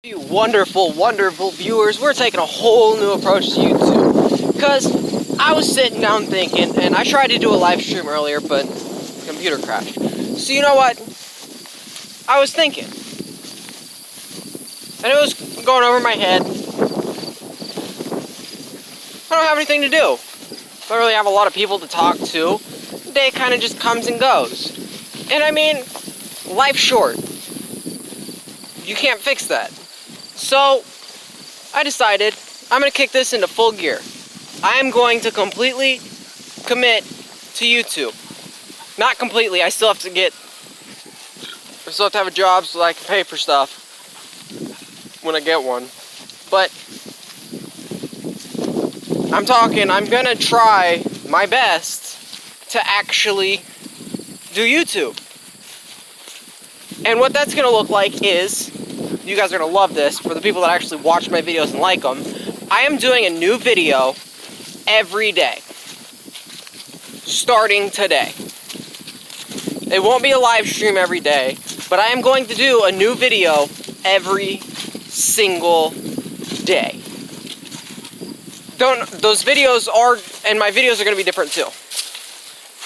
You wonderful, wonderful viewers, we're taking a whole new approach to YouTube. Because I was sitting down thinking, and I tried to do a live stream earlier, but the computer crashed. So you know what? I was thinking. And it was going over my head. I don't have anything to do. I don't really have a lot of people to talk to. The day kind of just comes and goes. And I mean, life's short. You can't fix that. So, I decided I'm going to kick this into full gear. I am going to completely commit to YouTube. Not completely, I still have to have a job so that I can pay for stuff when I get one. But, I'm going to try my best to actually do YouTube. And what that's going to look like is, you guys are going to love this, for the people that actually watch my videos and like them, I am doing a new video every day, starting today. It won't be a live stream every day, but I am going to do a new video every single day. Those videos are, and my videos are going to be different too.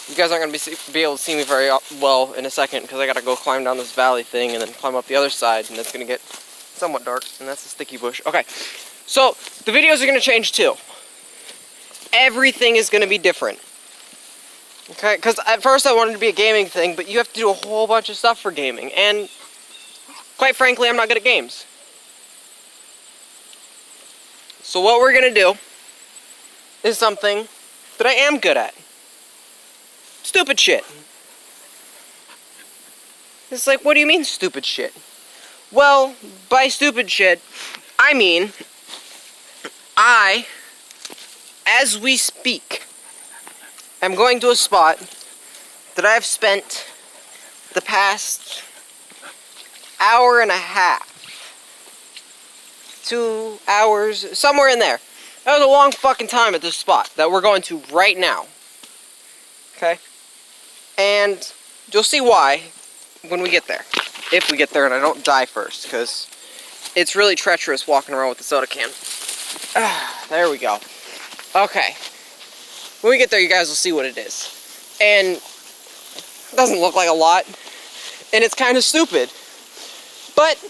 You guys aren't going to be able to see me very well in a second because I got to go climb down this valley thing and then climb up the other side, and it's going to get somewhat dark, and that's a sticky bush. Okay, so the videos are going to change too. Everything is going to be different. Okay, because at first I wanted it to be a gaming thing, but you have to do a whole bunch of stuff for gaming, and quite frankly, I'm not good at games. So what we're going to do is something that I am good at. Stupid shit. It's like, what do you mean stupid shit? Well, by stupid shit, I mean, as we speak, I'm going to a spot that I've spent the past hour and a half, 2 hours, somewhere in there. That was a long fucking time at this spot that we're going to right now. Okay? And you'll see why when we get there. If we get there and I don't die first, because it's really treacherous walking around with the soda can. There we go. Okay. When we get there, you guys will see what it is. And it doesn't look like a lot. And it's kind of stupid. But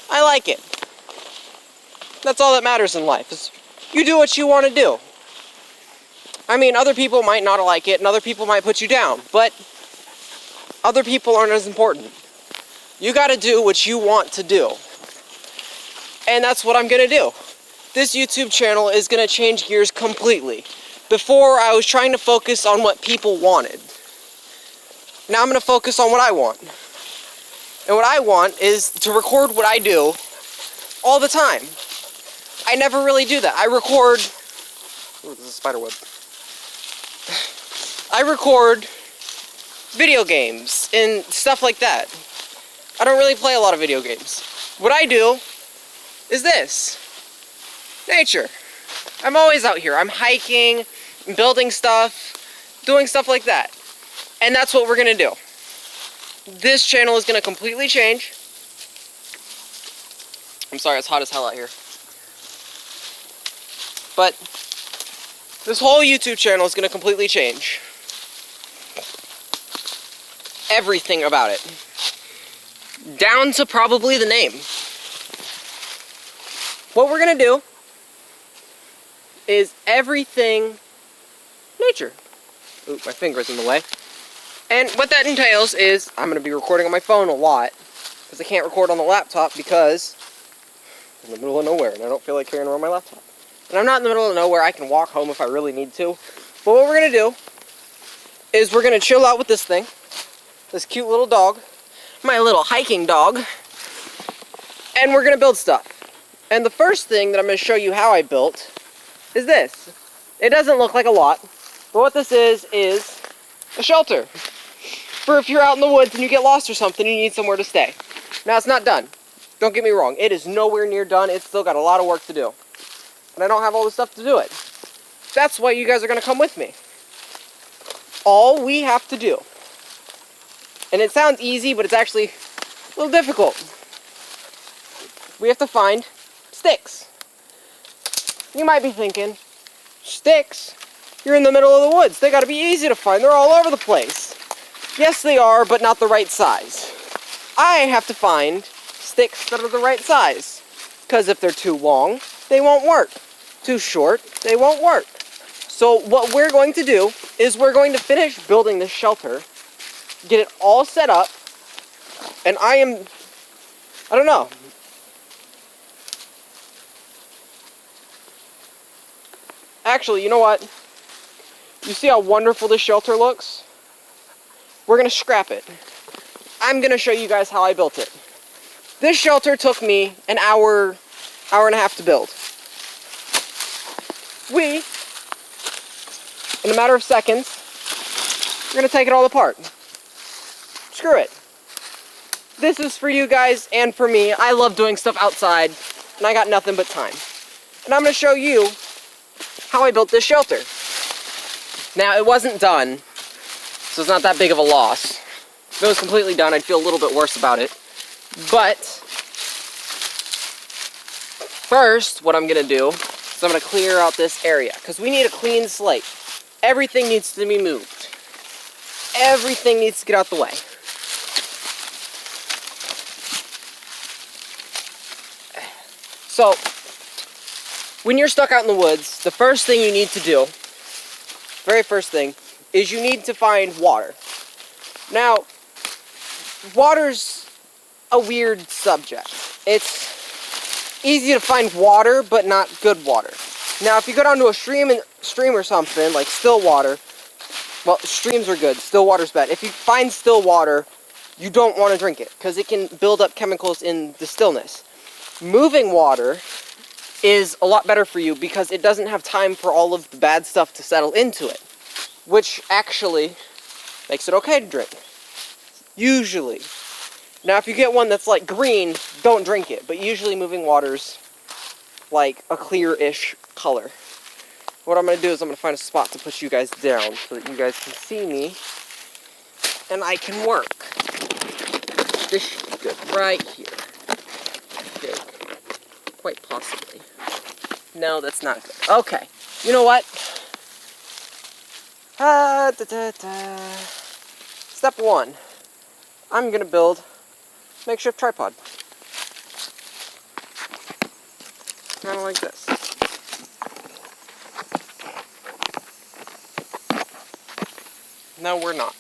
I like it. That's all that matters in life, is you do what you want to do. I mean, other people might not like it, and other people might put you down, but other people aren't as important. You gotta do what you want to do. And that's what I'm gonna do. This YouTube channel is gonna change gears completely. Before, I was trying to focus on what people wanted. Now I'm gonna focus on what I want. And what I want is to record what I do all the time. I never really do that. I record... Ooh, this is a spider web. I record video games and stuff like that. I don't really play a lot of video games. What I do is this. Nature. I'm always out here. I'm hiking, building stuff, doing stuff like that. And that's what we're going to do. This channel is going to completely change. I'm sorry, it's hot as hell out here. But this whole YouTube channel is going to completely change. Everything about it. Down to probably the name. What we're going to do is everything nature. Ooh, my finger's in the way. And what that entails is I'm going to be recording on my phone a lot, because I can't record on the laptop because I'm in the middle of nowhere and I don't feel like carrying around my laptop. And I'm not in the middle of nowhere. I can walk home if I really need to. But what we're going to do is we're going to chill out with this thing. This cute little dog. My little hiking dog. And we're going to build stuff. And the first thing that I'm going to show you how I built is this. It doesn't look like a lot. But what this is a shelter. For if you're out in the woods and you get lost or something and you need somewhere to stay. Now, it's not done. Don't get me wrong. It is nowhere near done. It's still got a lot of work to do. And I don't have all the stuff to do it. That's why you guys are going to come with me. All we have to do, and it sounds easy, but it's actually a little difficult. we have to find sticks. You might be thinking, sticks? You're in the middle of the woods. They gotta be easy to find. They're all over the place. Yes, they are, but not the right size. I have to find sticks that are the right size. Because if they're too long, they won't work. Too short, they won't work. So what we're going to do is we're going to finish building this shelter, get it all set up, and I don't know. Actually, you know what? You see how wonderful this shelter looks? We're going to scrap it. I'm going to show you guys how I built it. This shelter took me an hour and a half to build. We, in a matter of seconds, we're going to take it all apart. Screw it. This is for you guys and for me. I love doing stuff outside, and I got nothing but time. And I'm going to show you how I built this shelter. Now, it wasn't done, so it's not that big of a loss. If it was completely done, I'd feel a little bit worse about it. But first, what I'm going to do is I'm going to clear out this area, because we need a clean slate. Everything needs to be moved. Everything needs to get out the way. So, when you're stuck out in the woods, the first thing you need to do, very first thing, is you need to find water. Now, water's a weird subject. It's easy to find water, but not good water. Now, if you go down to a stream or something, like still water, well, streams are good, still water's bad. If you find still water, you don't want to drink it, because it can build up chemicals in the stillness. Moving water is a lot better for you because it doesn't have time for all of the bad stuff to settle into it, which actually makes it okay to drink. Usually. Now, if you get one that's like green, don't drink it, but usually moving water's like a clear-ish color. What I'm going to do is I'm going to find a spot to put you guys down so that you guys can see me and I can work. This should be good right here. Okay. Quite possibly. No, that's not good. Okay. You know what? Step one. I'm going to build a makeshift tripod. Kind of like this. No, we're not.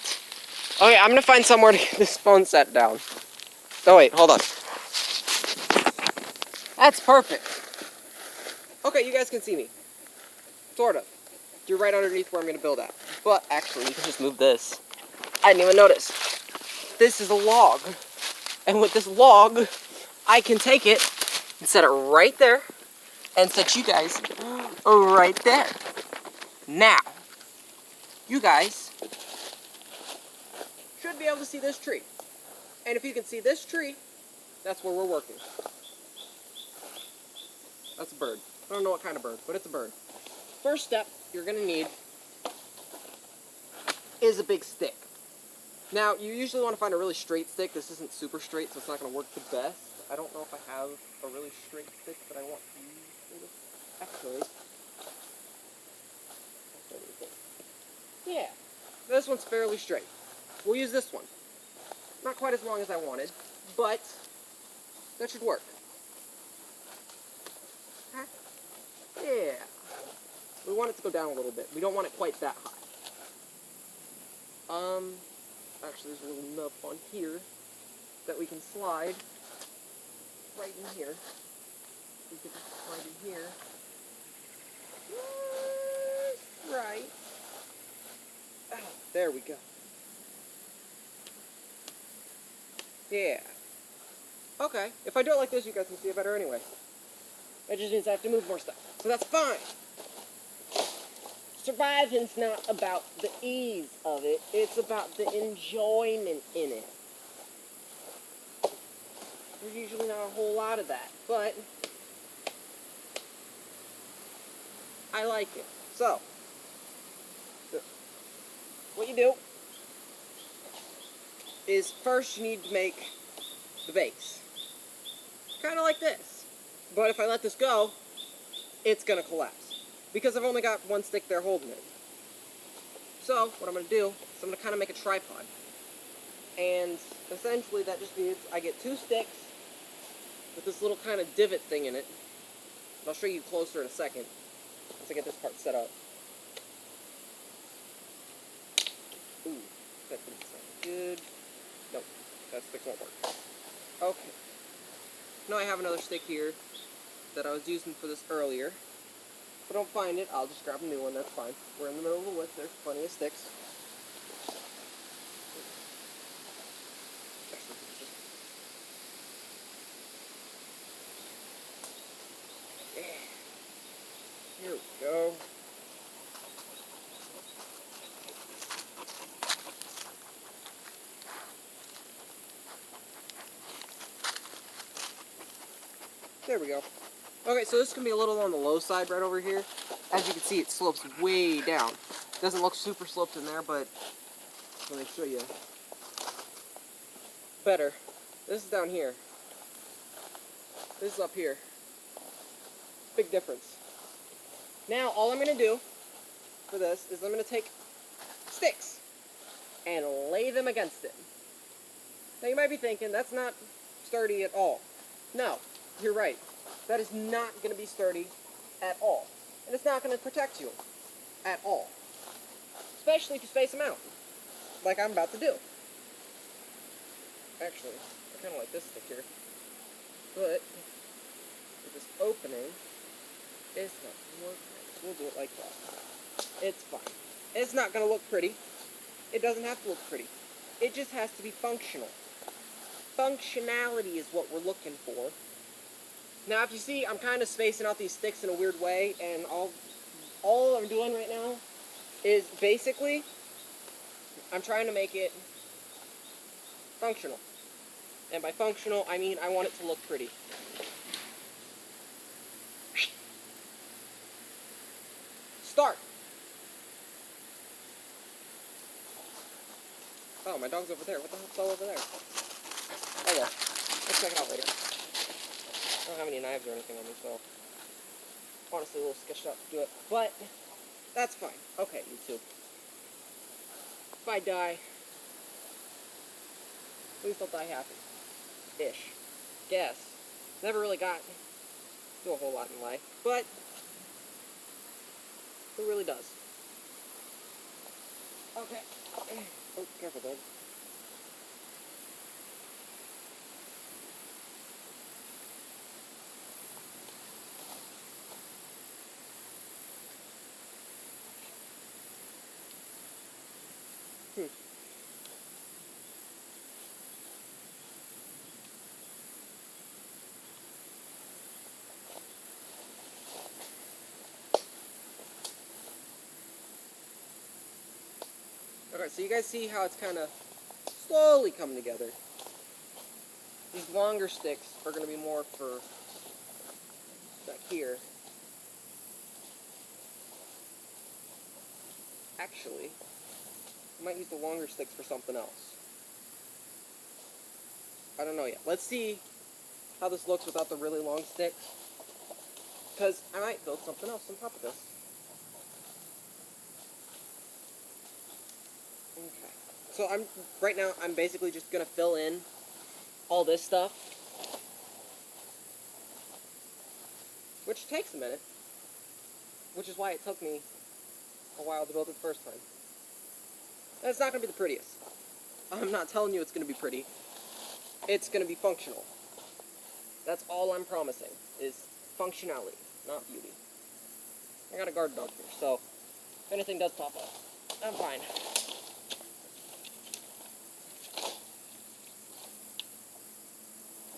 Okay, I'm going to find somewhere to get this phone set down. Oh, wait, hold on. That's perfect. Okay, you guys can see me. Sort of. You're right underneath where I'm going to build at. But, actually, you can just move this. I didn't even notice. This is a log. And with this log, I can take it and set it right there. And set you guys right there. Now, you guys should be able to see this tree. And if you can see this tree, that's where we're working. That's a bird. I don't know what kind of bird, but it's a bird. First step you're going to need is a big stick. Now, you usually want to find a really straight stick. This isn't super straight, so it's not going to work the best. I don't know if I have a really straight stick that I want to use for this. Actually, yeah, this one's fairly straight. We'll use this one. Not quite as long as I wanted, but that should work. Yeah. We want it to go down a little bit. We don't want it quite that high. Actually, there's a little nub on here that we can slide right in here. We can just slide in here. Right. Oh, there we go. Yeah. Okay. If I do it like this, you guys can see it better anyway. That just means I have to move more stuff. So that's fine. Surviving's not about the ease of it. It's about the enjoyment in it. There's usually not a whole lot of that, but I like it. So, what you do is first you need to make the base. Kind of like this. But if I let this go, it's going to collapse. Because I've only got one stick there holding it. So, what I'm going to do is I'm going to kind of make a tripod. And essentially that just means I get two sticks with this little kind of divot thing in it. And I'll show you closer in a second once I get this part set up. Ooh, that didn't sound good. Nope, that stick won't work. Okay. Now I have another stick here that I was using for this earlier. If I don't find it, I'll just grab a new one, that's fine. We're in the middle of the woods, there's plenty of sticks. Here we go. There we go. Okay, so this is going to be a little on the low side right over here. As you can see, it slopes way down. Doesn't look super sloped in there, but let me show you better. This is down here. This is up here. Big difference. Now, all I'm going to do for this is I'm going to take sticks and lay them against it. Now, you might be thinking, that's not sturdy at all. No, you're right. That is not going to be sturdy at all. And it's not going to protect you at all. Especially if you space them out, like I'm about to do. Actually, I kind of like this stick here. But with this opening, it's not going to work right. So we'll do it like that. It's fine. It's not going to look pretty. It doesn't have to look pretty. It just has to be functional. Functionality is what we're looking for. Now, if you see, I'm kind of spacing out these sticks in a weird way, and all I'm doing right now is basically, I'm trying to make it functional. And by functional, I mean I want it to look pretty. Start! Oh, my dog's over there. What the hell's all over there? Oh well. Let's check it out later. I don't have any knives or anything on me, so honestly a little sketched out to do it. But that's fine. Okay, YouTube. If I die, at least I'll die happy. Ish. Guess. Never really got do a whole lot in life, but who really does? Okay. Oh, careful, dog. Okay, so you guys see how it's kind of slowly coming together. These longer sticks are going to be more for back here. Actually, I might use the longer sticks for something else. I don't know yet. Let's see how this looks without the really long sticks. Because I might build something else on top of this. Okay. So right now I'm basically just gonna fill in all this stuff, which takes a minute, which is why it took me a while to build it the first time. And it's not gonna be the prettiest. I'm not telling you it's gonna be pretty. It's gonna be functional. That's all I'm promising, is functionality, not beauty. I got a guard dog here, so if anything does pop up, I'm fine.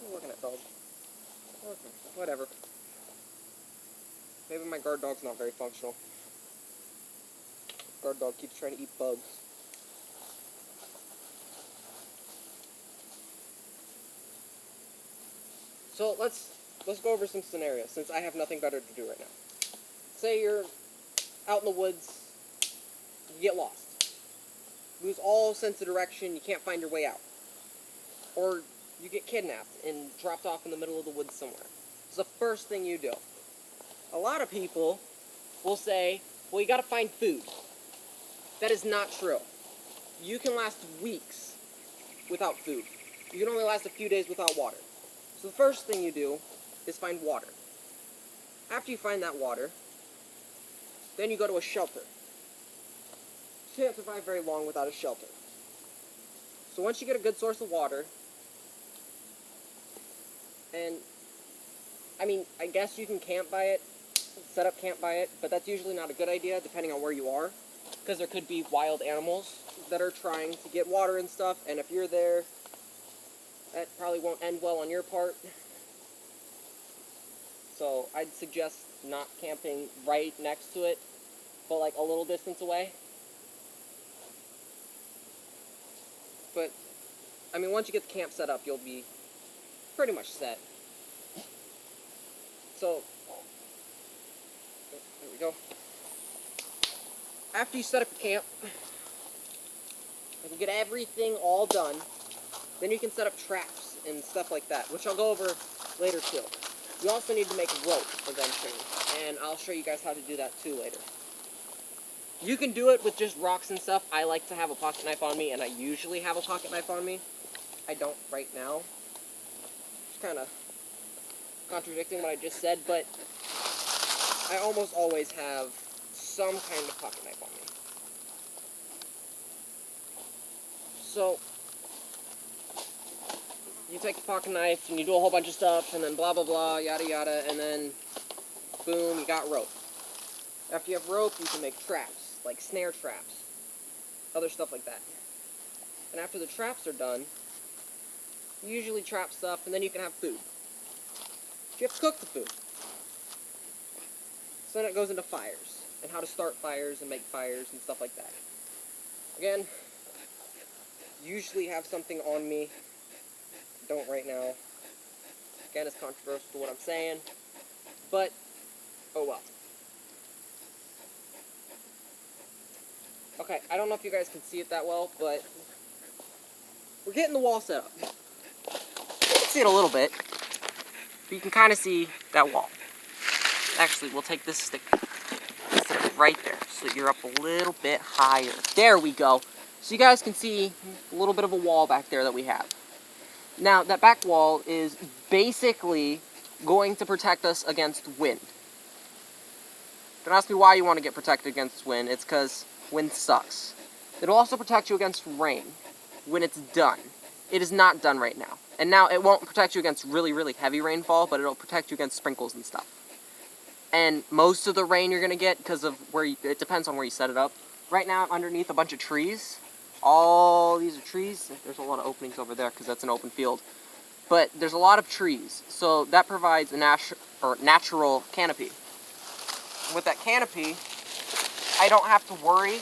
I'm looking at dog. Okay, whatever. Maybe my guard dog's not very functional. Guard dog keeps trying to eat bugs. So let's go over some scenarios, since I have nothing better to do right now. Say you're out in the woods, you get lost. Lose all sense of direction, you can't find your way out. Or you get kidnapped and dropped off in the middle of the woods somewhere. the first thing you do. A lot of people will say, well, you gotta find food. That is not true. You can last weeks without food. You can only last a few days without water. So the first thing you do is find water. After you find that water, then you go to a shelter. You can't survive very long without a shelter. So once you get a good source of water, and I mean, I guess you can camp by it, set up camp by it, but that's usually not a good idea depending on where you are, because there could be wild animals that are trying to get water and stuff, and if you're there, that probably won't end well on your part. So I'd suggest not camping right next to it, but like a little distance away. But, I mean, once you get the camp set up, you'll be pretty much set. So, there we go. After you set up your camp, and you get everything all done, then you can set up traps and stuff like that, which I'll go over later too. You also need to make rope eventually, and I'll show you guys how to do that too later. You can do it with just rocks and stuff. I like to have a pocket knife on me, and I usually have a pocket knife on me. I don't right now. It's kind of contradicting what I just said, but I almost always have some kind of pocket knife on me. So, you take the pocket knife, and you do a whole bunch of stuff, and then blah blah blah, yada yada, and then boom, you got rope. After you have rope, you can make traps, like snare traps, other stuff like that. And after the traps are done, you usually trap stuff, and then you can have food. You have to cook the food. So then it goes into fires, and how to start fires and make fires and stuff like that. Again, usually have something on me. Don't right now. Again, it's controversial to what I'm saying, but oh well. Okay, I don't know if you guys can see it that well, but we're getting the wall set up. You can see it a little bit, but you can kind of see that wall. Actually, we'll take this stick, set it right there, so that you're up a little bit higher. There we go. So you guys can see a little bit of a wall back there that we have. Now, that back wall is basically going to protect us against wind. Don't ask me why you want to get protected against wind. It's because wind sucks. It'll also protect you against rain when it's done. It is not done right now. And now it won't protect you against really, really heavy rainfall, but it'll protect you against sprinkles and stuff. And most of the rain you're going to get, because of where it depends on where you set it up. Right now I'm underneath a bunch of trees. All these are trees. There's a lot of openings over there because that's an open field. But there's a lot of trees, so that provides a natural canopy. With that canopy, I don't have to worry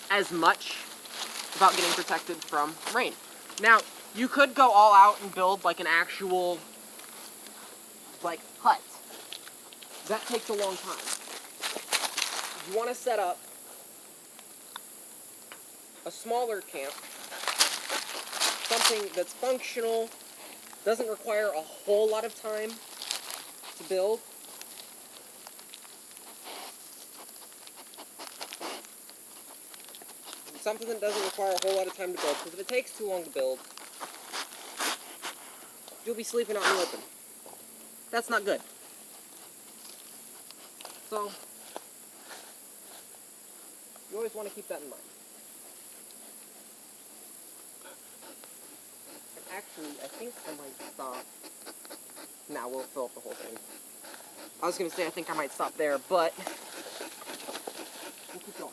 as much about getting protected from rain. Now, you could go all out and build like an actual hut. That takes a long time. You want to set up a smaller camp, something that's functional, doesn't require a whole lot of time to build. Something that doesn't require a whole lot of time to build, because if it takes too long to build, you'll be sleeping out in the open. That's not good. So, you always want to keep that in mind. And actually, I think I might stop. Nah, we'll fill up the whole thing. I was going to say I think I might stop there, but we'll keep going.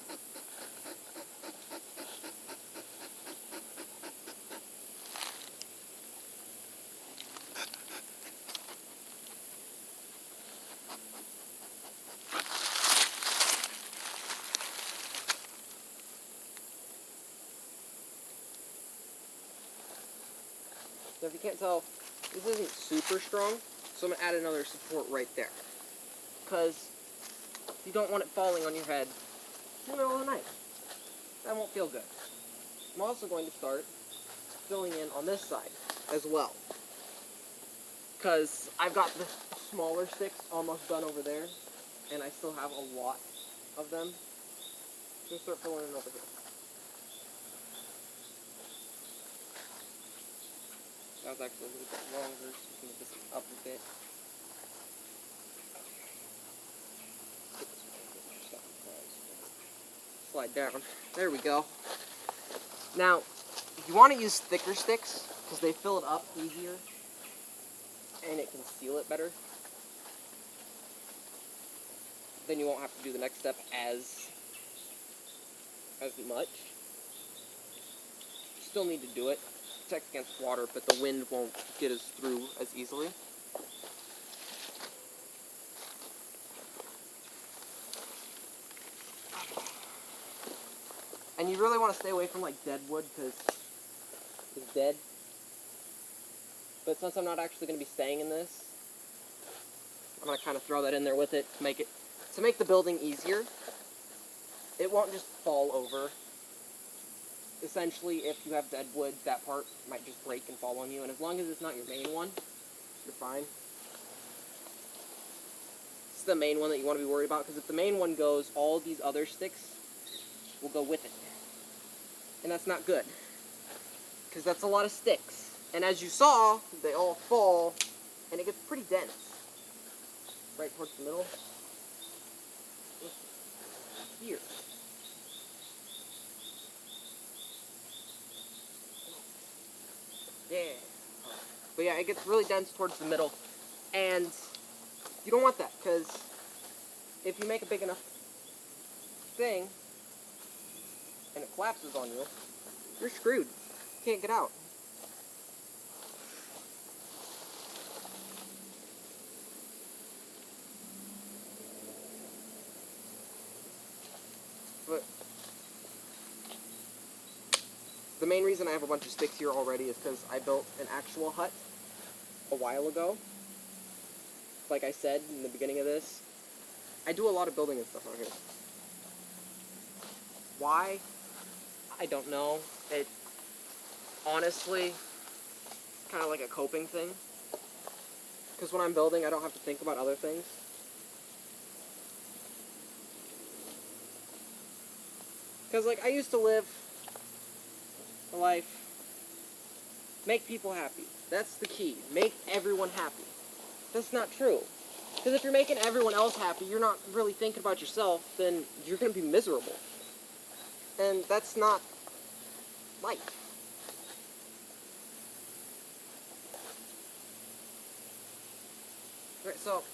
So if you can't tell, this isn't super strong, so I'm going to add another support right there. Because you don't want it falling on your head in the middle of the night. That won't feel good. I'm also going to start filling in on this side as well. Because I've got the smaller sticks almost done over there, and I still have a lot of them. I'm gonna start filling in over here. That was actually a little bit longer, so we can move this up a bit. Slide down. There we go. Now, you want to use thicker sticks because they fill it up easier and it can seal it better. Then you won't have to do the next step as much. You still need to do it. Protect against water, but the wind won't get us through as easily. And you really want to stay away from like dead wood because it's dead. But since I'm not actually going to be staying in this, I'm going to kind of throw that in there with it to make the building easier. It won't just fall over. Essentially, if you have dead wood, that part might just break and fall on you, and as long as it's not your main one, you're fine. It's the main one that you want to be worried about, because if the main one goes, all these other sticks will go with it. And that's not good, because that's a lot of sticks. And as you saw, they all fall, and it gets pretty dense. Right towards the middle. Here. Yeah. But yeah, it gets really dense towards the middle. And you don't want that, because if you make a big enough thing, and it collapses on you, you're screwed. You can't get out. But the main reason I have a bunch of sticks here already is because I built an actual hut a while ago. Like I said in the beginning of this, I do a lot of building and stuff out here. Why? I don't know. It honestly kind of like a coping thing. Because when I'm building, I don't have to think about other things. Because like I used to live a life, make people happy. That's the key. Make everyone happy. That's not true. Because if you're making everyone else happy, you're not really thinking about yourself, then you're going to be miserable. And that's not life. Alright, so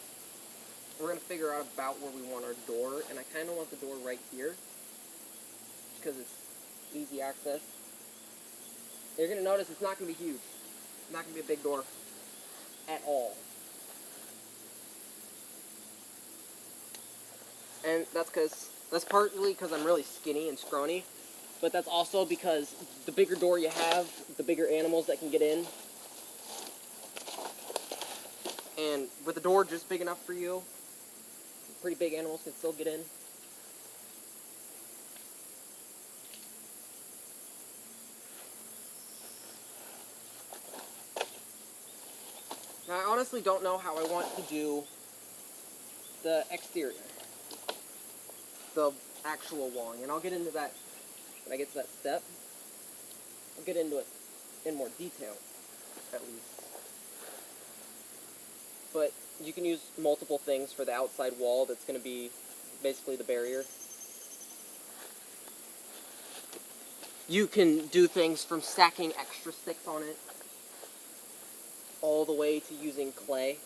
we're going to figure out about where we want our door, and I kind of want the door right here, because it's easy access. You're going to notice it's not going to be huge. It's not going to be a big door at all. And that's partly because I'm really skinny and scrawny, but that's also because the bigger door you have, the bigger animals that can get in. And with the door just big enough for you, pretty big animals can still get in. Now, I honestly don't know how I want to do the exterior, the actual walling, and I'll get into that when I get to that step. I'll get into it in more detail, at least. But you can use multiple things for the outside wall that's going to be basically the barrier. You can do things from stacking extra sticks on it, all the way to using clay.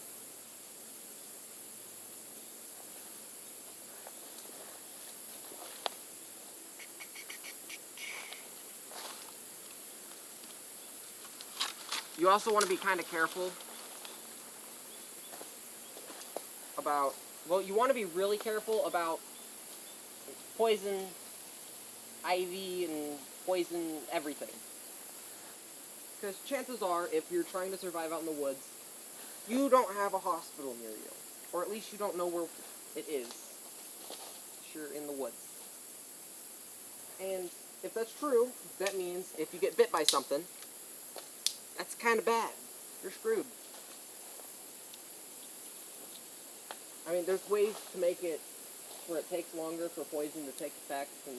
You also want to be kind of careful about, well, you want to be really careful about poison, ivy, and poison everything. Because chances are, if you're trying to survive out in the woods, you don't have a hospital near you. Or at least you don't know where it is. You're in the woods. And if that's true, that means if you get bit by something, that's kind of bad. You're screwed. I mean, there's ways to make it where it takes longer for poison to take effect and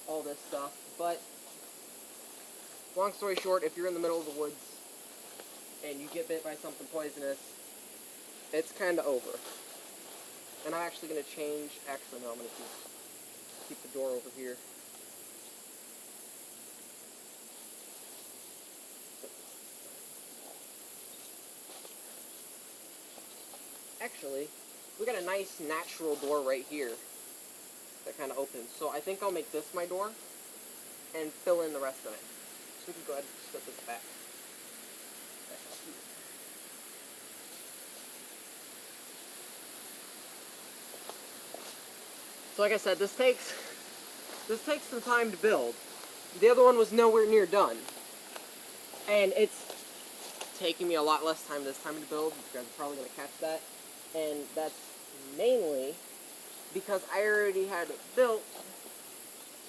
all this stuff, but long story short, if you're in the middle of the woods and you get bit by something poisonous, it's kind of over. And I'm actually going to change, actually no, I'm going to keep the door over here. Actually, we got a nice natural door right here that kind of opens. So I think I'll make this my door and fill in the rest of it. So we can go ahead and slip this back. So like I said, this takes some time to build. The other one was nowhere near done. And it's taking me a lot less time this time to build. You guys are probably going to catch that. And that's mainly because I already had it built,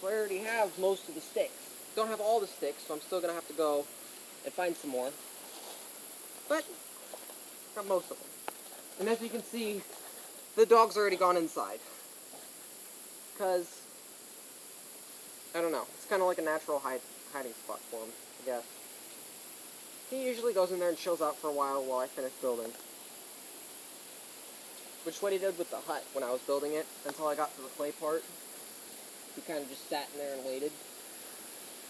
so I already have most of the sticks. Don't have all the sticks, so I'm still going to have to go and find some more. But, got most of them. And as you can see, the dog's already gone inside. Because, I don't know, it's kind of like a natural hiding spot for him, I guess. He usually goes in there and chills out for a while I finish building. Which is what he did with the hut when I was building it, until I got to the clay part. He kind of just sat in there and waited.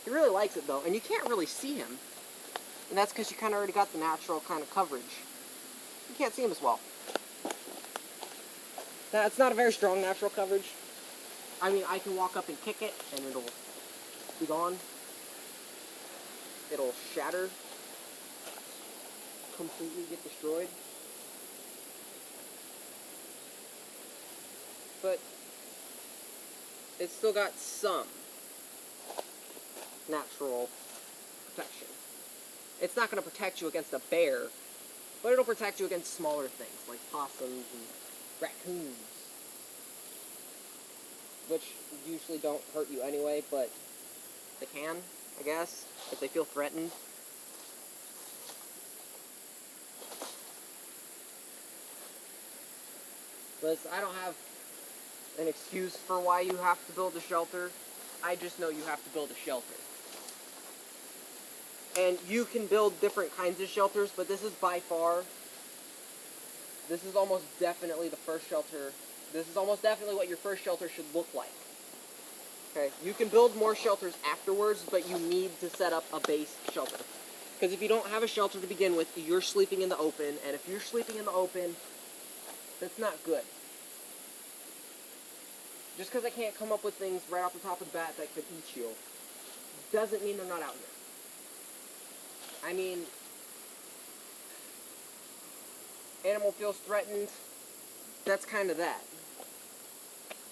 He really likes it though, and you can't really see him. And that's because you kind of already got the natural kind of coverage. You can't see him as well. Now, it's not a very strong natural coverage. I mean, I can walk up and kick it, and it'll be gone. It'll shatter. Completely get destroyed. But it's still got some natural protection. It's not going to protect you against a bear, but it'll protect you against smaller things like possums and raccoons, which usually don't hurt you anyway, but they can, I guess, if they feel threatened. But I don't have an excuse for why you have to build a shelter. I just know you have to build a shelter. And you can build different kinds of shelters, but this is by far, this is almost definitely the first shelter. This is almost definitely what your first shelter should look like. Okay, you can build more shelters afterwards, but you need to set up a base shelter. Because if you don't have a shelter to begin with, you're sleeping in the open, and if you're sleeping in the open, that's not good. Just because I can't come up with things right off the top of the bat that could eat you, doesn't mean they're not out here. I mean, animal feels threatened, that's kind of that.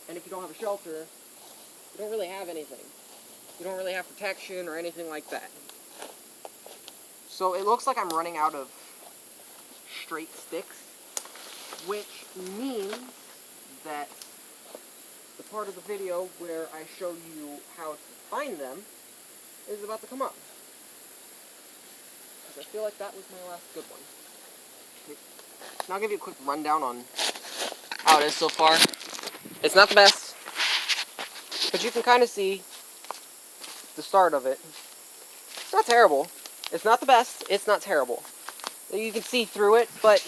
And if you don't have a shelter, you don't really have anything. You don't really have protection or anything like that. So it looks like I'm running out of straight sticks, which means that the part of the video where I show you how to find them is about to come up. Because I feel like that was my last good one. Now I'll give you a quick rundown on how it is so far. It's not the best, but you can kind of see the start of it. It's not terrible. It's not the best. It's not terrible. You can see through it, but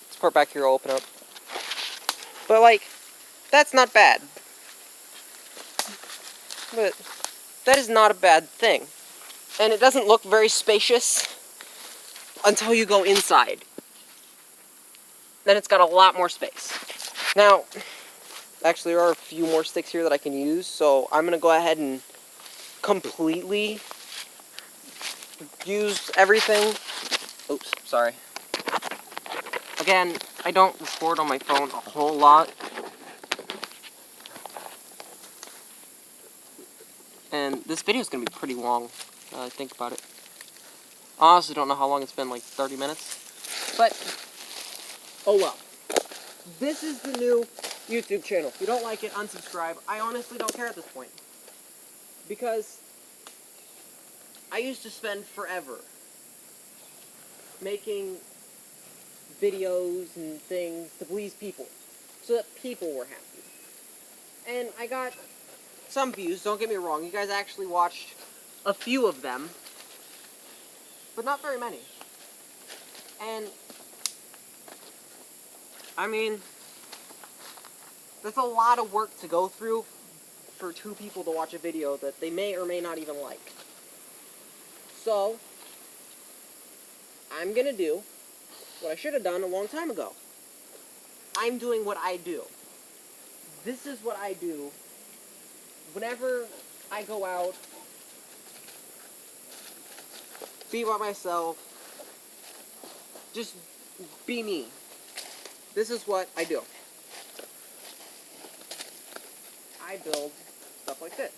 this part back here will open up. But like, that's not bad. But that is not a bad thing. And it doesn't look very spacious until you go inside. Then it's got a lot more space. Now, actually there are a few more sticks here that I can use, so I'm going to go ahead and completely use everything. Oops, sorry. Again, I don't record on my phone a whole lot. And this video is going to be pretty long, now that I think about it. I honestly don't know how long it's been, like 30 minutes. But, oh well. This is the new YouTube channel. If you don't like it, unsubscribe. I honestly don't care at this point. Because I used to spend forever making videos and things to please people, so that people were happy. And I got some views, don't get me wrong, you guys actually watched a few of them, but not very many. And, I mean, that's a lot of work to go through for 2 people to watch a video that they may or may not even like. So, I'm gonna do what I should have done a long time ago. I'm doing what I do. This is what I do whenever I go out, be by myself, just be me. This is what I do. I build stuff like this.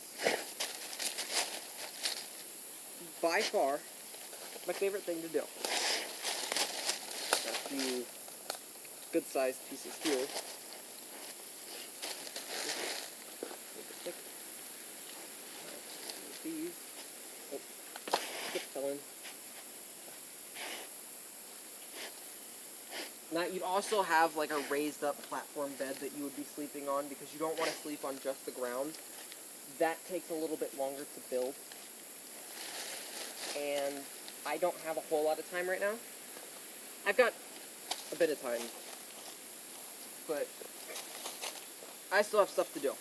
By far, my favorite thing to do. Got a few good-sized pieces here. These. Oh, skip fell in. Now, you'd also have like a raised up platform bed that you would be sleeping on because you don't want to sleep on just the ground. That takes a little bit longer to build. And I don't have a whole lot of time right now. I've got a bit of time, but I still have stuff to do.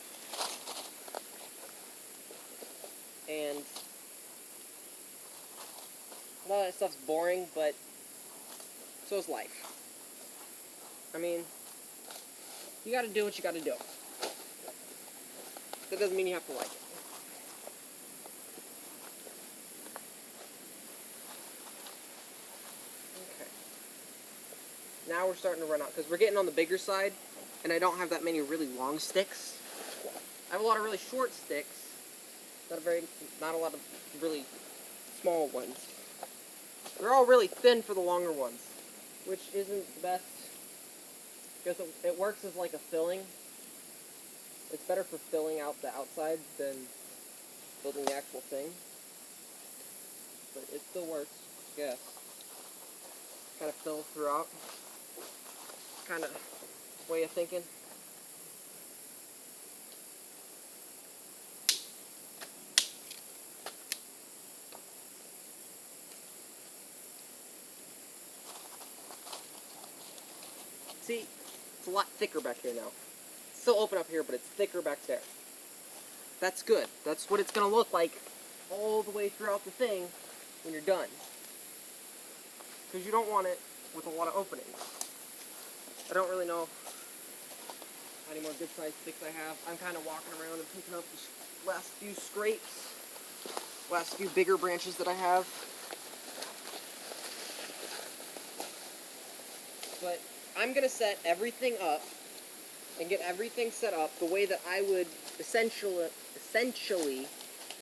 And a lot of that stuff's boring, but so is life. I mean, you gotta do what you gotta do. That doesn't mean you have to like it. Okay. Now we're starting to run out, because we're getting on the bigger side, and I don't have that many really long sticks. I have a lot of really short sticks, not a lot of really small ones. They're all really thin for the longer ones, which isn't the best, because it works as like a filling. It's better for filling out the outside than building the actual thing, but it still works, I guess. Kind of fill throughout, kind of way of thinking. See, it's a lot thicker back here now. It's still open up here, but it's thicker back there. That's good. That's what it's going to look like all the way throughout the thing when you're done. Because you don't want it with a lot of openings. I don't really know how many more good-sized sticks I have. I'm kind of walking around and picking up the last few scrapes, last few bigger branches that I have. But I'm going to set everything up and get everything set up the way that I would essentially